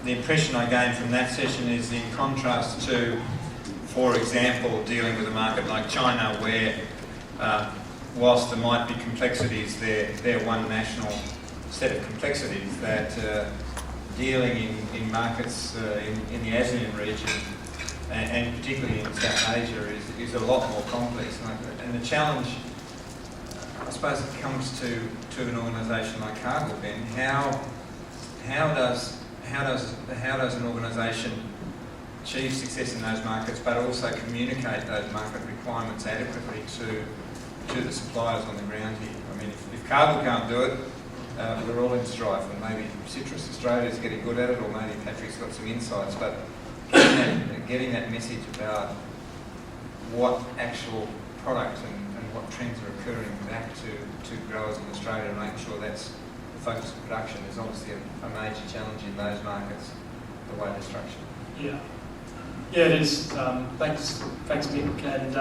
the impression I gained from that session is in contrast to, for example, dealing with a market like China, where whilst there might be complexities, they're one national set of complexities that dealing in markets in the ASEAN region and particularly in South Asia is a lot more complex. And the challenge, I suppose, it comes to an organisation like Cargill, Ben. How does an organisation achieve success in those markets, but also communicate those market requirements adequately to the suppliers on the ground here? I mean, if Cargill can't do it, we're all in strife, and maybe Citrus Australia is getting good at it, or maybe Patrick's got some insights. But getting that message about what actual product and what trends are occurring back to growers in Australia, and making sure that's the focus of production is obviously a major challenge in those markets, the way they're structured. Yeah, it is. Thanks, Mick. And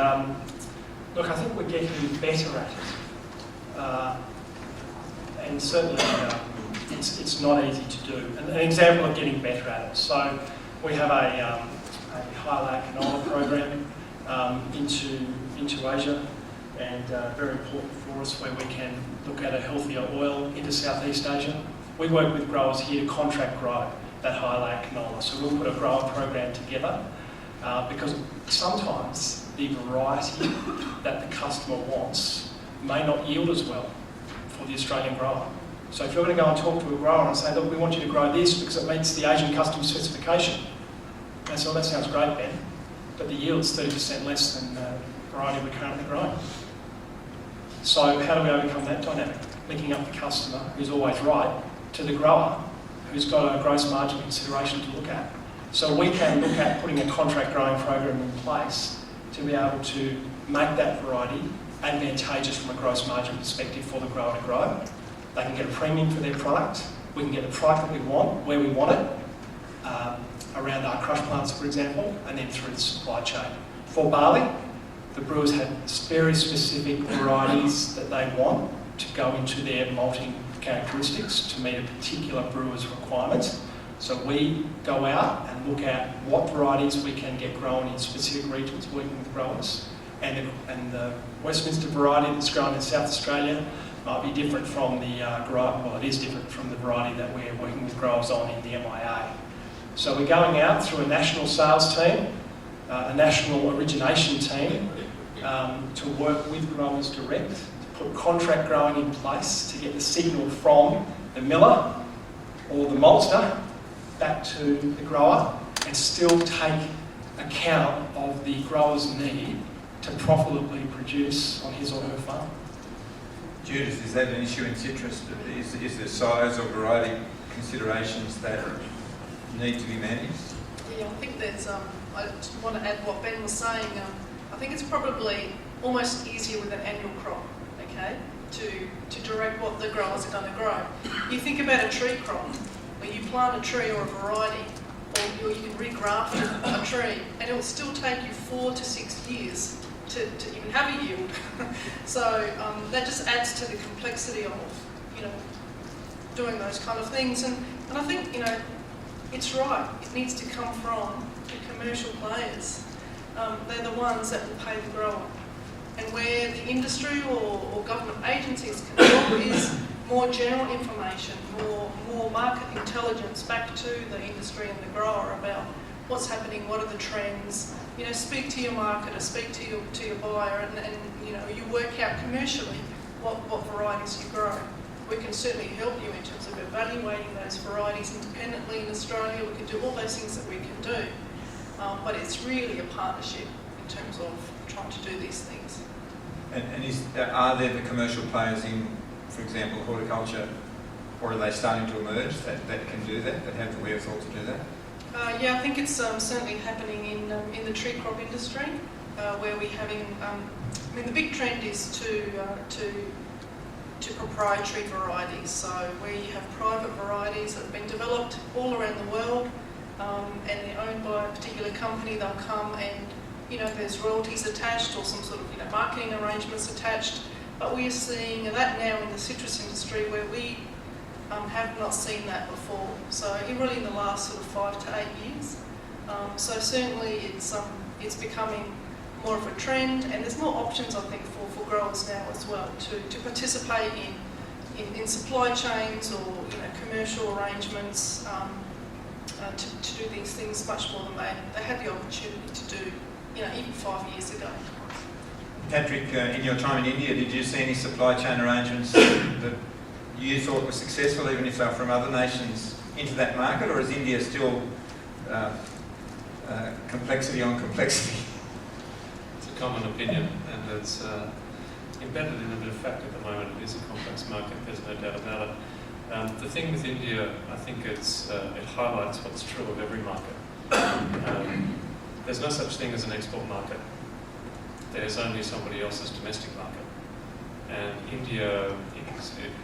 look, I think we're getting better at it. And certainly it's not easy to do. An example of getting better at it. So we have a high-lac canola program into Asia, and very important for us, where we can look at a healthier oil into Southeast Asia. We work with growers here to contract grow that high-lac canola. So we'll put a grower program together because sometimes the variety that the customer wants may not yield as well for the Australian grower. So if you're going to go and talk to a grower and say, look, we want you to grow this because it meets the Asian custom specification, they say, well, that sounds great, Ben, but the yield's 30% less than the variety we're currently growing. So how do we overcome that dynamic? Linking up the customer, who's always right, to the grower, who's got a gross margin consideration to look at. So we can look at putting a contract growing program in place to be able to make that variety advantageous from a gross margin perspective for the grower to grow. They can get a premium for their product. We can get the product that we want, where we want it, around our crush plants, for example, and then through the supply chain. For barley, the brewers had very specific varieties that they want to go into their malting characteristics to meet a particular brewer's requirements. So we go out and look at what varieties we can get grown in specific regions, working with growers. And the Westminster variety that's grown in South Australia might be different from the it is different from the variety that we're working with growers on in the MIA. So we're going out through a national sales team, a national origination team, to work with growers direct, to put contract growing in place to get the signal from the miller or the maltster back to the grower, and still take account of the grower's need to profitably produce on his or her farm. Judith, is that an issue in citrus? Is there size or variety considerations that need to be managed? Yeah, I think there's, I just want to add what Ben was saying. I think it's probably almost easier with an annual crop, okay, to direct what the growers are going to grow. You think about a tree crop, where you plant a tree or a variety, or you can regraft a tree, and it will still take you 4 to 6 years to even have a yield. So that just adds to the complexity of, doing those kind of things. And I think, it's right. It needs to come from the commercial players. They're the ones that will pay the grower. And where the industry or government agencies can help is more general information, more market intelligence back to the industry and the grower about what's happening, what are the trends. Speak to your marketer, speak to your buyer, and you work out commercially what varieties you grow. We can certainly help you in terms of evaluating those varieties independently in Australia. We can do all those things that we can do, but it's really a partnership in terms of trying to do these things. And are there the commercial players in, for example, horticulture, or are they starting to emerge that can do that have the wherewithal to do that? Yeah, I think it's certainly happening in the tree crop industry, where we're having. The big trend is to proprietary varieties. So where you have private varieties that have been developed all around the world, and they're owned by a particular company. They'll come and there's royalties attached or some sort of marketing arrangements attached. But we are seeing that now in the citrus industry, where we have not seen that before. So really in the last sort of 5 to 8 years. So certainly it's becoming more of a trend, and there's more options I think for growers now as well to participate in supply chains or commercial arrangements to do these things much more than they had the opportunity to do even 5 years ago. Patrick, in your time in India, did you see any supply chain arrangements that you thought were successful, even if they were from other nations, into that market, or is India still complexity on complexity? It's a common opinion, and it's embedded in a bit of fact at the moment. It is a complex market, there's no doubt about it. The thing with India, I think it highlights what's true of every market. There's no such thing as an export market. There's only somebody else's domestic market. And India, it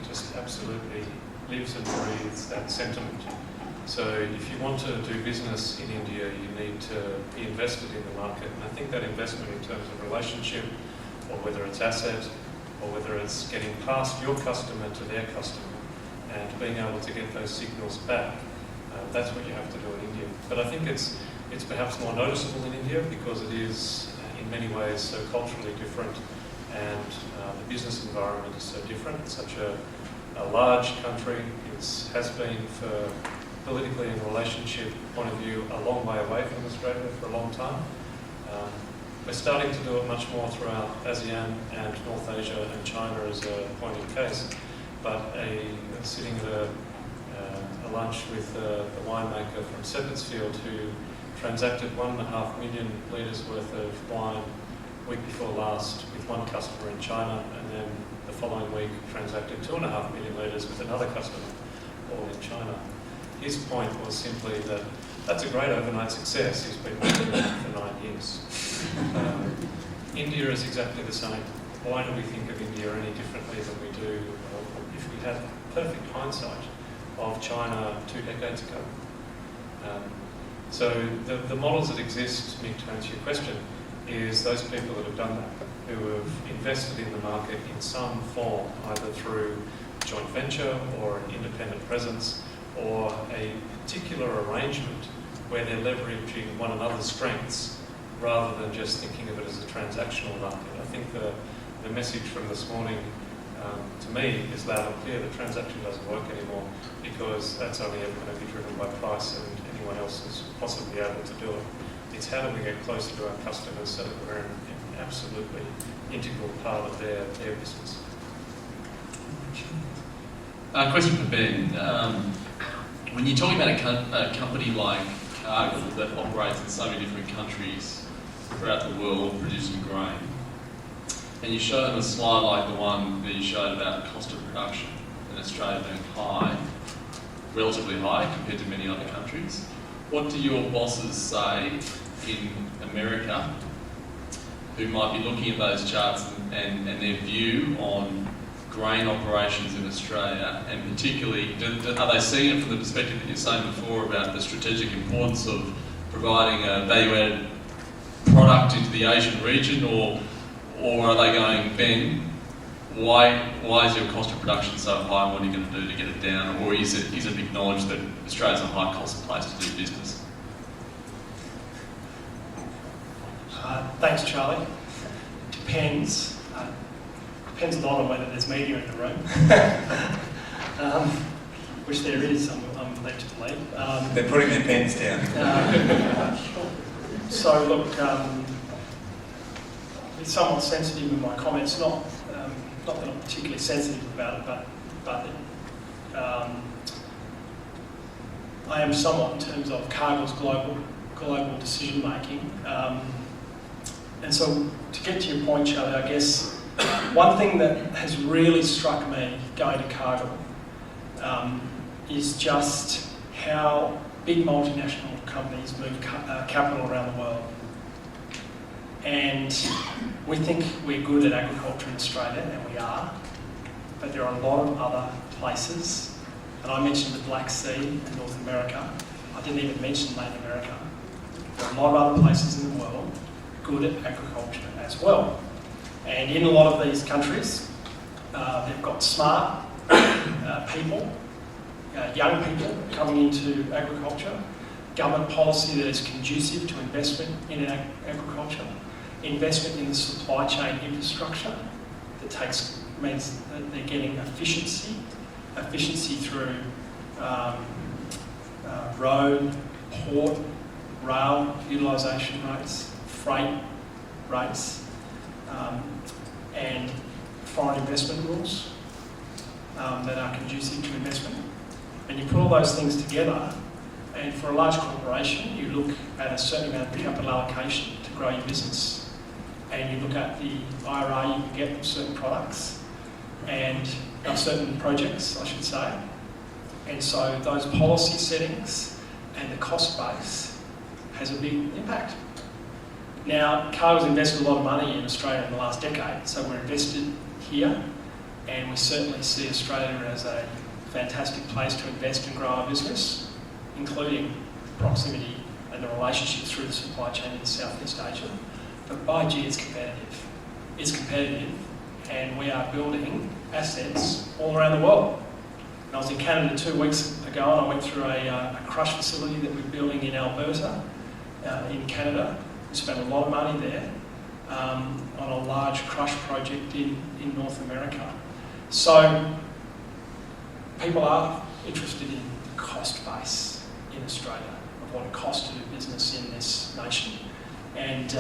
just absolutely lives and breathes that sentiment. So if you want to do business in India, you need to be invested in the market. And I think that investment in terms of relationship, or whether it's asset, or whether it's getting past your customer to their customer, and being able to get those signals back, that's what you have to do in India. But I think it's perhaps more noticeable in India because it is in many ways so culturally different, and the business environment is so different. It's such a large country. It has been, for politically and relationship point of view, a long way away from Australia for a long time. We're starting to do it much more throughout ASEAN and North Asia, and China as a point in case. But sitting at a lunch with the winemaker from Seppeltsfield, who transacted 1.5 million litres worth of wine week before last with one customer in China, and then the following week transacted 2.5 million litres with another customer, all in China. His point was simply that that's a great overnight success. He's been working on it for 9 years. India is exactly the same. Why do we think of India any differently than we do if we had perfect hindsight of China 2 decades ago? So the models that exist, Mick, to answer your question, is those people that have done that, who have invested in the market in some form, either through joint venture or an independent presence, or a particular arrangement where they're leveraging one another's strengths rather than just thinking of it as a transactional market. I think the message from this morning to me is loud and clear that transaction doesn't work anymore, because that's only ever going to be driven by price, and anyone else is possibly able to do it. It's how do we get closer to our customers so that we're an absolutely integral part of their business. Question for Ben. When you're talking about a company like Cargill that operates in so many different countries throughout the world producing grain, and you show them a slide like the one that you showed about cost of production in Australia being high, relatively high compared to many other countries, what do your bosses say in America who might be looking at those charts and their view on grain operations in Australia, and particularly, are they seeing it from the perspective that you're saying before about the strategic importance of providing a value-added product into the Asian region, or are they going, Ben, why is your cost of production so high, and what are you going to do to get it down? Or is it acknowledged that Australia's a high-cost place to do business? Thanks, Charlie. Depends. Depends a lot on whether there's media in the room, which there is, I'm led to believe. They're putting their pens down. So look, it's somewhat sensitive in my comments, not that I'm particularly sensitive about it, but I am somewhat in terms of Cargill's global decision making. And so to get to your point, Charlie, I guess one thing that has really struck me going to Cargill is just how big multinational companies move capital around the world. And we think we're good at agriculture in Australia, and we are, but there are a lot of other places. And I mentioned the Black Sea and North America. I didn't even mention Latin America. There are a lot of other places in the world good at agriculture as well. And in a lot of these countries, they've got smart people young people coming into agriculture, government policy that is conducive to investment in agriculture, investment in the supply chain infrastructure that means that they're getting efficiency through road, port, rail utilisation rates, freight rates, and foreign investment rules that are conducive to investment. And you put all those things together, and for a large corporation, you look at a certain amount of capital allocation to grow your business. And you look at the IRA you can get from certain products, and certain projects, I should say. And so those policy settings and the cost base has a big impact. Now, Cargill's invested a lot of money in Australia in the last decade, so we're invested here, and we certainly see Australia as a fantastic place to invest and grow our business, including proximity and the relationship through the supply chain in Southeast Asia. But by gee, it's competitive. It's competitive, and we are building assets all around the world. And I was in Canada 2 weeks ago, and I went through a crush facility that we're building in Alberta, in Canada. We spent a lot of money there on a large crush project in North America. So people are interested in the cost base in Australia, of what it costs to do business in this nation. And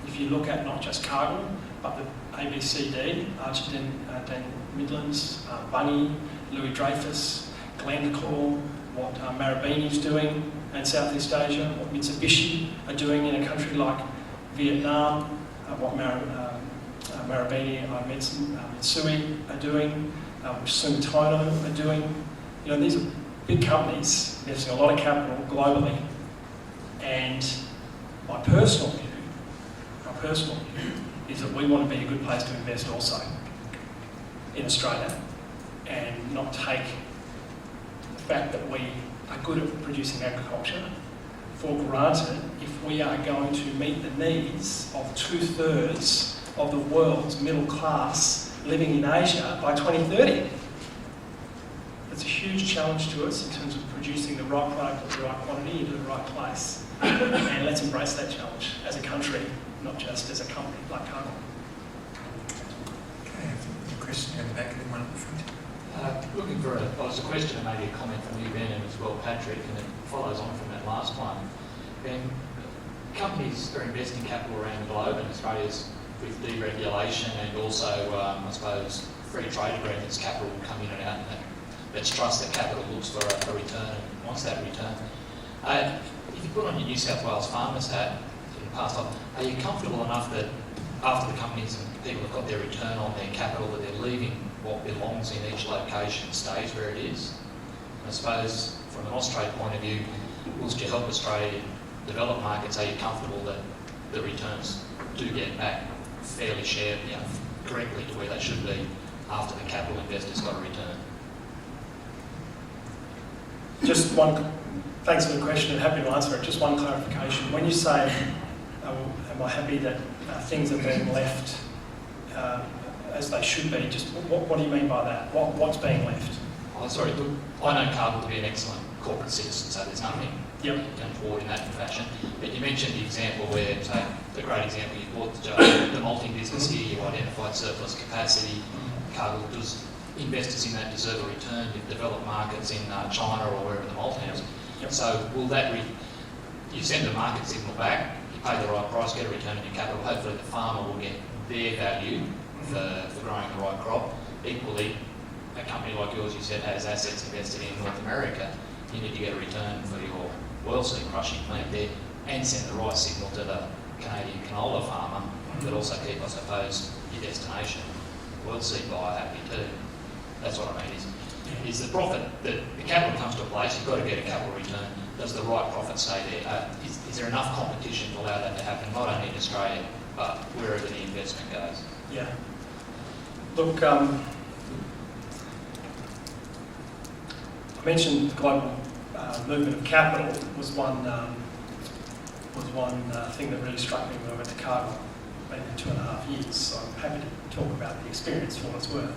if you look at not just Cargill, but the ABCD, Archer Daniel Midlands, Bunny, Louis Dreyfus, Glencore, what Marubeni's doing in Southeast Asia, what Mitsubishi are doing in a country like Vietnam, what Marubeni, Mitsui are doing, Sumitomo are doing. You know, these are big companies investing a lot of capital globally. And my personal view is that we want to be a good place to invest also in Australia, and not take the fact that we are good at producing agriculture for granted if we are going to meet the needs of 2/3 of the world's middle class living in Asia by 2030. It's a huge challenge to us in terms of producing the right product at the right quantity into the right place. And let's embrace that challenge as a country, not just as a company like Cargill. Okay, a question in the back and then one in the front. Looking for a question and maybe a comment from you, Ben, and as well, Patrick, and it follows on from that last one. Ben, companies are investing capital around the globe, and Australia's with deregulation and also, I suppose, free trade agreements, capital will come in and out, and let's trust that capital looks for a return and wants that return. If you put on your New South Wales farmers hat in the past, are you comfortable enough that after the companies and people have got their return on their capital, that they're leaving what belongs in each location stays where it is? I suppose from an Austrade point of view, whilst you help Australia develop markets, are you comfortable that the returns do get back fairly shared, correctly to where they should be after the capital investors got a return? Thanks for the question and happy to answer it. Just one clarification. When you say, am I happy that things are being left as they should be, just what do you mean by that? What's being left? Oh, sorry, look, I know Cargill to be an excellent corporate citizen, so there's nothing going forward in that fashion. But you mentioned the example where, say, the great example you brought, the malting business here, you identified surplus capacity. Cargill does, investors in that deserve a return. You've developed markets in China or wherever the malting is. So will that, you send a market signal back, you pay the right price, get a return on your capital, hopefully the farmer will get their value for growing the right crop. Equally, a company like yours, you said, has assets invested in North America. You need to get a return for your oilseed crushing plant there and send the right signal to the Canadian canola farmer, but also keep, I suppose, your destination oilseed buyer happy too. That's what I mean, is the profit, that the capital comes to a place, you've got to get a capital return. Does the right profit stay there? Is there enough competition to allow that to happen, not only in Australia, but wherever the investment goes? Yeah. Look, I mentioned the global movement of capital was one thing that really struck me when I went to Cargill, maybe 2.5 years. So I'm happy to talk about the experience for what it's worth.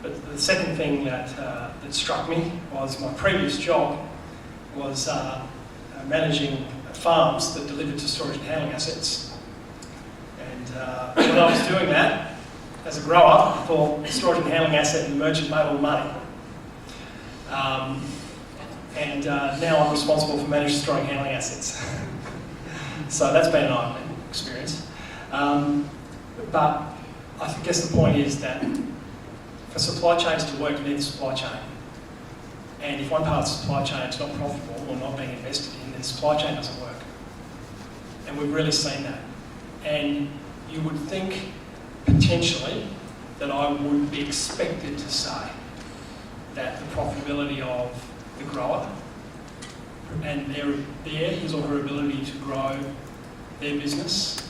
But the second thing that struck me was my previous job was managing farms that delivered to storage and handling assets. And when I was doing that, as a grower, I thought storage and handling asset and the merchant made all the money. Now I'm responsible for managing storage and handling assets. So that's been an eye-opening experience. But I guess the point is that for supply chains to work, you need a supply chain. And if one part of the supply chain is not profitable or not being invested in, then the supply chain doesn't work. And we've really seen that. And you would think, potentially, that I would be expected to say that the profitability of the grower and his or her ability to grow their business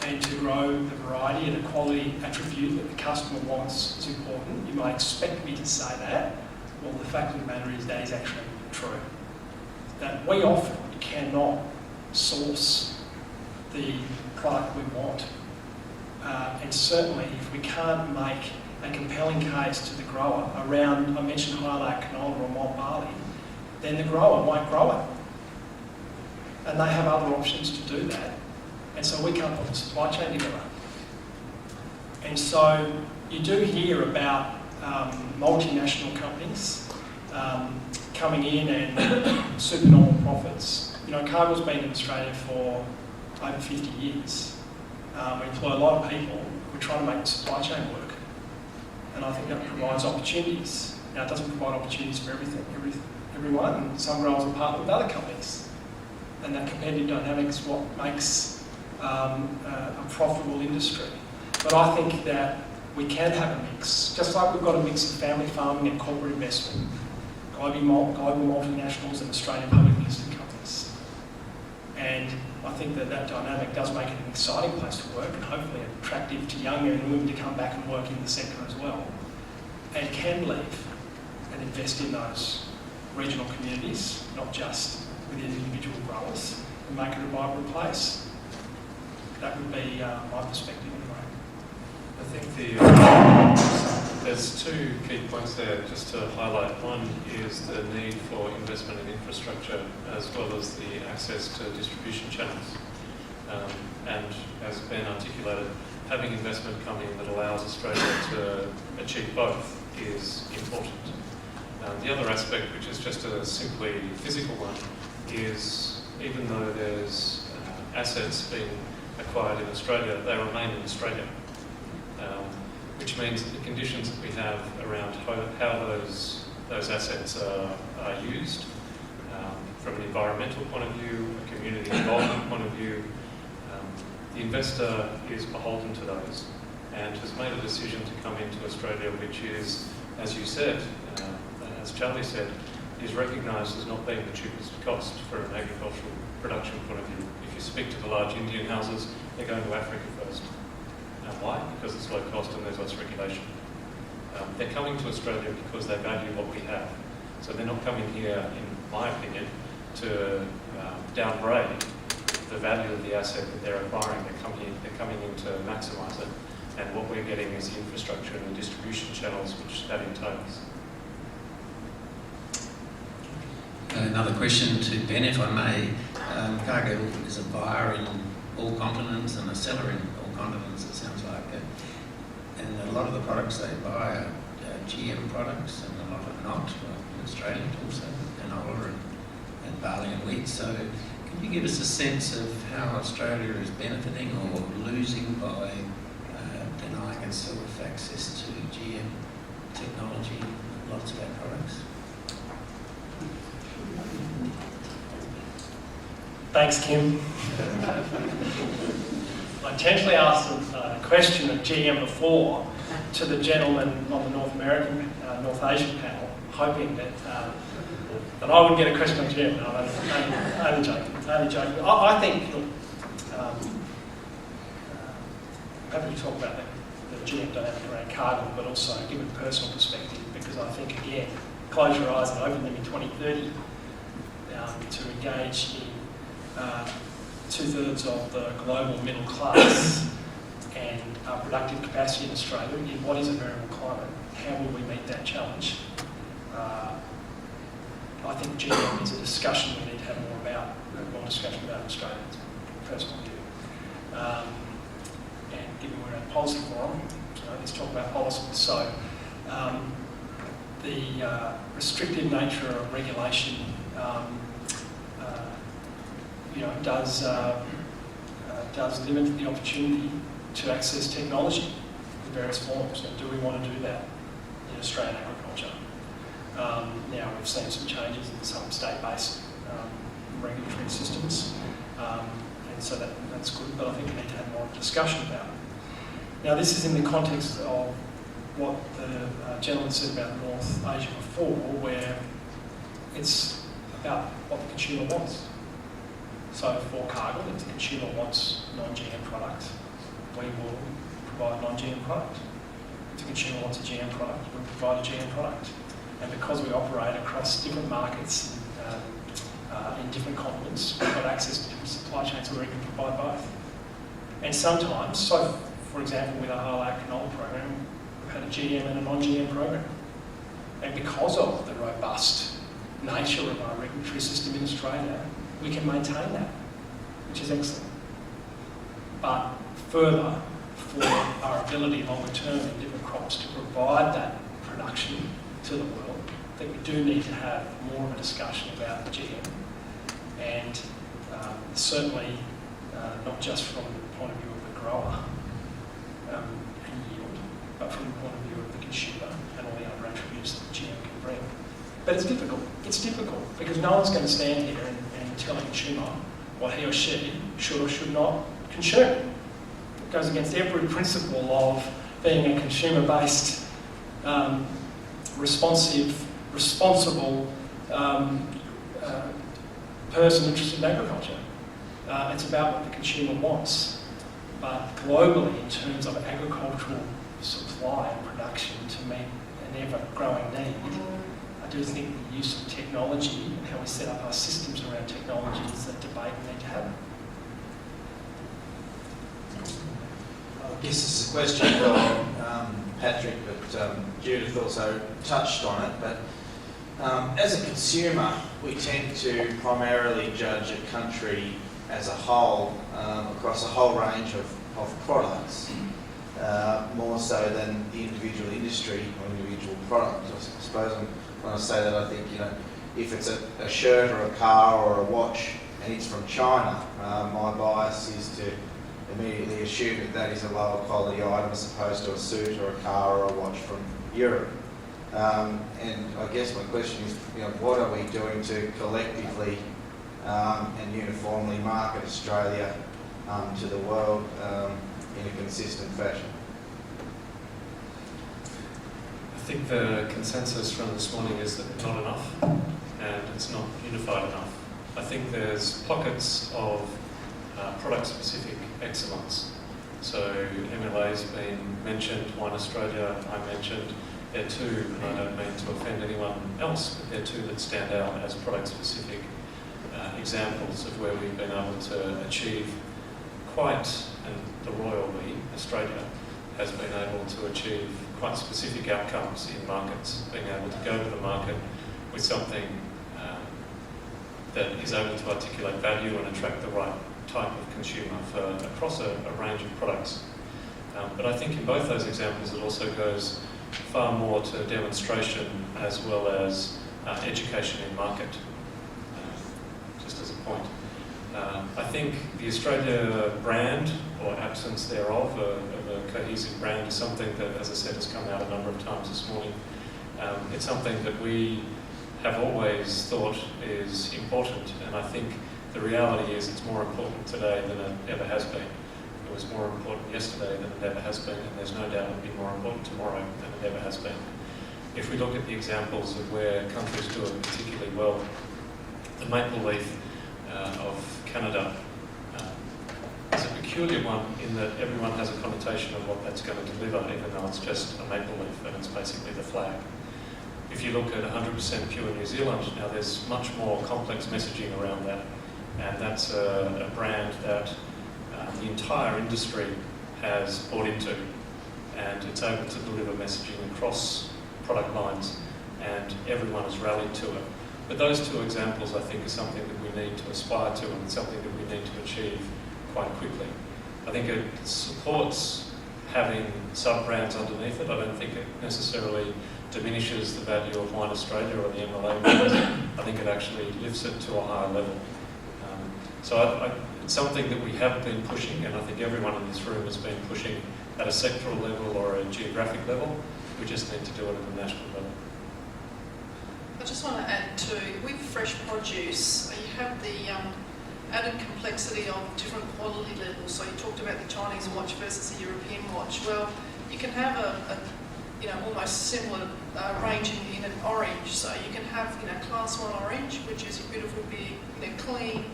and to grow the variety and the quality attribute that the customer wants is important. You might expect me to say that. Well, the fact of the matter is that is actually true. That we often cannot source the product we want. And certainly, if we can't make a compelling case to the grower around, I mentioned high-layer canola or malt barley, then the grower won't grow it. And they have other options to do that. And so we can't put the supply chain together. And so you do hear about multinational companies coming in and supernormal profits. You know, Cargill's been in Australia for over 50 years. We employ a lot of people. We're trying to make the supply chain work. And I think that provides opportunities. Now, it doesn't provide opportunities for everyone. And some growers are partnered with other companies. And that competitive dynamic is what makes a profitable industry. But I think that we can have a mix, just like we've got a mix of family farming and corporate investment, global multinationals and Australian publicly listed companies. And I think that that dynamic does make it an exciting place to work and hopefully attractive to young men and women to come back and work in the sector as well. And can leave and invest in those regional communities, not just within individual growers, and make it a vibrant place. That would be my perspective anyway. I think there's two key points there just to highlight. One is the need for investment in infrastructure as well as the access to distribution channels. And as Ben articulated, having investment come in that allows Australia to achieve both is important. The other aspect, which is just a simply physical one, is even though there's assets being acquired in Australia, they remain in Australia. Which means that the conditions that we have around how those assets are used, from an environmental point of view, a community involvement point of view, the investor is beholden to those and has made a decision to come into Australia, which is, as you said, as Charlie said, is recognised as not being the cheapest cost for an agricultural production point of view. If you speak to the large Indian houses, they're going to Africa first. Why? Because it's low cost and there's less regulation. They're coming to Australia because they value what we have. So they're not coming here, in my opinion, to downgrade the value of the asset that they're acquiring. They're coming in to maximise it. And what we're getting is the infrastructure and the distribution channels which that entails. Another question to Ben, if I may. Cargill is a buyer in all continents and a seller in all continents, it sounds like. And a lot of the products they buy are GM products and a lot are not. Well, in Australia also, canola and barley and wheat. So can you give us a sense of how Australia is benefiting or losing by denying itself access to GM technology in lots of our products? Thanks, Kim. I intentionally asked a question of GM before to the gentleman on the North Asian panel, hoping that I would get a question on GM. No, I'm only joking. I think, look, I'm happy to talk about the GM dynamic around Cargill, but also give a personal perspective, because I think, again, close your eyes and open them in 2030 to engage in two-thirds of the global middle class and productive capacity in Australia in what is a variable climate how will we meet that challenge? I think GM is a discussion we need to have more discussion about in Australia. It's my personal view. And given we're in a policy forum, let's talk about policy. So the restrictive nature of regulation does limit the opportunity to access technology in various forms. And do we want to do that in Australian agriculture? Now we've seen some changes in some state-based regulatory systems, and so that's good, but I think we need to have more discussion about it. Now this is in the context of what the gentleman said about North Asia before, where it's about what the consumer wants. So for Cargill, if the consumer wants non-GM product, we will provide non-GM product. If the consumer wants a GM product, we'll provide a GM product. And because we operate across different markets in different continents, we've got access to different supply chains where we can provide both. And sometimes, so for example, with our highlight canola program, we've had a GM and a non-GM program. And because of the robust nature of our regulatory system in Australia, we can maintain that, which is excellent. But further, for our ability longer term in different crops to provide that production to the world, I think we do need to have more of a discussion about GM. And certainly not just from the point of view of the grower and yield, but from the point of view of the consumer and all the other attributes that GM can bring. But it's difficult. It's difficult because no one's going to stand here and tell a consumer what he or she should or should not consume. It goes against every principle of being a consumer-based, responsible person interested in agriculture. It's about what the consumer wants. But globally, in terms of agricultural supply and production to meet an ever-growing need, I do think the use of technology and how we set up our systems around technology is a debate we need to have. I guess this is a question from Patrick, but Judith also touched on it. But as a consumer, we tend to primarily judge a country as a whole, across a whole range of products, more so than the individual industry or individual product. I suppose when I say that, I think, if it's a shirt or a car or a watch and it's from China, my bias is to immediately assume that is a lower quality item as opposed to a suit or a car or a watch from Europe. And I guess my question is, what are we doing to collectively and uniformly market Australia to the world in a consistent fashion? I think the consensus from this morning is that it's not enough and it's not unified enough. I think there's pockets of product-specific excellence. So MLA's been mentioned, Wine Australia I mentioned. They're two, and I don't mean to offend anyone else, but they're two that stand out as product-specific examples of where we've been able to achieve and the Royal We, Australia, has been able to achieve quite specific outcomes in markets, being able to go to the market with something that is able to articulate value and attract the right type of consumer across a range of products. But I think in both those examples it also goes far more to demonstration as well as education in market, just as a point. I think the Australia brand, or absence thereof, of a cohesive brand is something that, as I said, has come out a number of times this morning. It's something that we have always thought is important, and I think the reality is it's more important today than it ever has been. It was more important yesterday than it ever has been, and there's no doubt it'll be more important tomorrow than it ever has been. If we look at the examples of where countries do it particularly well, the maple leaf of Canada is a peculiar one in that everyone has a connotation of what that's going to deliver, even though it's just a maple leaf and it's basically the flag. If you look at 100% pure New Zealand, now there's much more complex messaging around that, and that's a brand that the entire industry has bought into. and it's able to deliver messaging across product lines, and everyone has rallied to it. But those two examples, I think, are something that we need to aspire to and something that we need to achieve quite quickly. I think it supports having sub-brands underneath it. I don't think it necessarily diminishes the value of Wine Australia or the MLA brands. I think it actually lifts it to a higher level. It's something that we have been pushing, and I think everyone in this room has been pushing at a sectoral level or a geographic level. We just need to do it at a national level. I just want to add too, with fresh produce, you have the added complexity of different quality levels. So you talked about the Chinese watch versus the European watch. Well, you can have a almost similar range in an orange. So you can have class 1 orange, which is a beautiful big, clean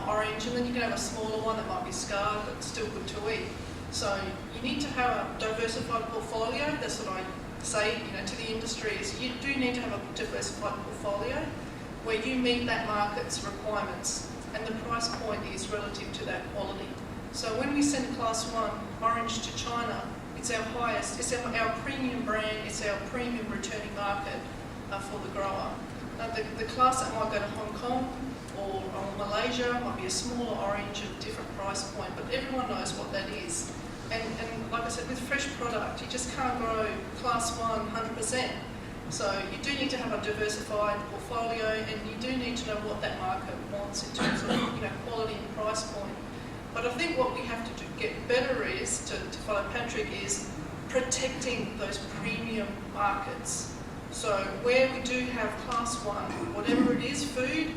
orange, and then you can have a smaller one that might be scarred but still good to eat. So you need to have a diversified portfolio. That's what I say, to the industry, is you do need to have a diversified portfolio where you meet that market's requirements, and the price point is relative to that quality. So when we send class 1 orange to China, it's our highest, it's our premium brand, it's our premium returning market for the grower. The class that might go to Hong Kong or Malaysia might be a smaller orange at a different price point, but everyone knows what that is. And like I said, with fresh product, you just can't grow class 1 100%. So you do need to have a diversified portfolio, and you do need to know what that market wants in terms of quality and price point. But I think what we have to get better is, to follow Patrick, is protecting those premium markets. So where we do have class 1, whatever it is, food,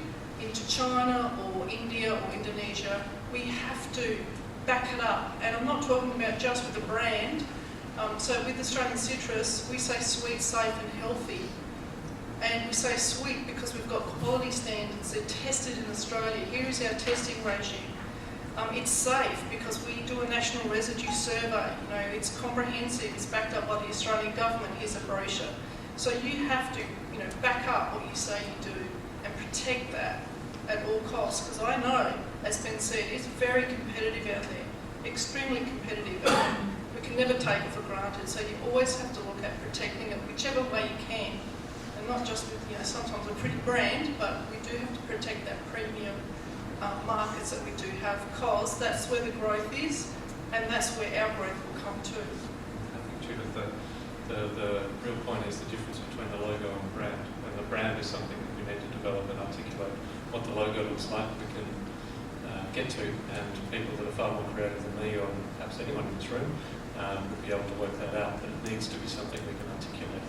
into China or India or Indonesia, we have to back it up. And I'm not talking about just with the brand. So with Australian citrus, we say sweet, safe and healthy. And we say sweet because we've got quality standards. They're tested in Australia. Here is our testing regime. It's safe because we do a national residue survey. It's comprehensive. It's backed up by the Australian government. Here's a brochure. So you have to, back up what you say you do and protect that at all costs. Because I know, as Ben said, it's very competitive out there, extremely competitive. We can never take it for granted. So you always have to look at protecting it whichever way you can, and not just with sometimes a pretty brand, but we do have to protect that premium markets that we do have, because that's where the growth is, and that's where our growth will come to. I think, Judith, the real point is the difference between the logo and the brand. And the brand is something that we need to develop and articulate. What the logo looks like, we can get to, and people that are far more creative than me, or perhaps anyone in this room, would be able to work that out, but it needs to be something we can articulate.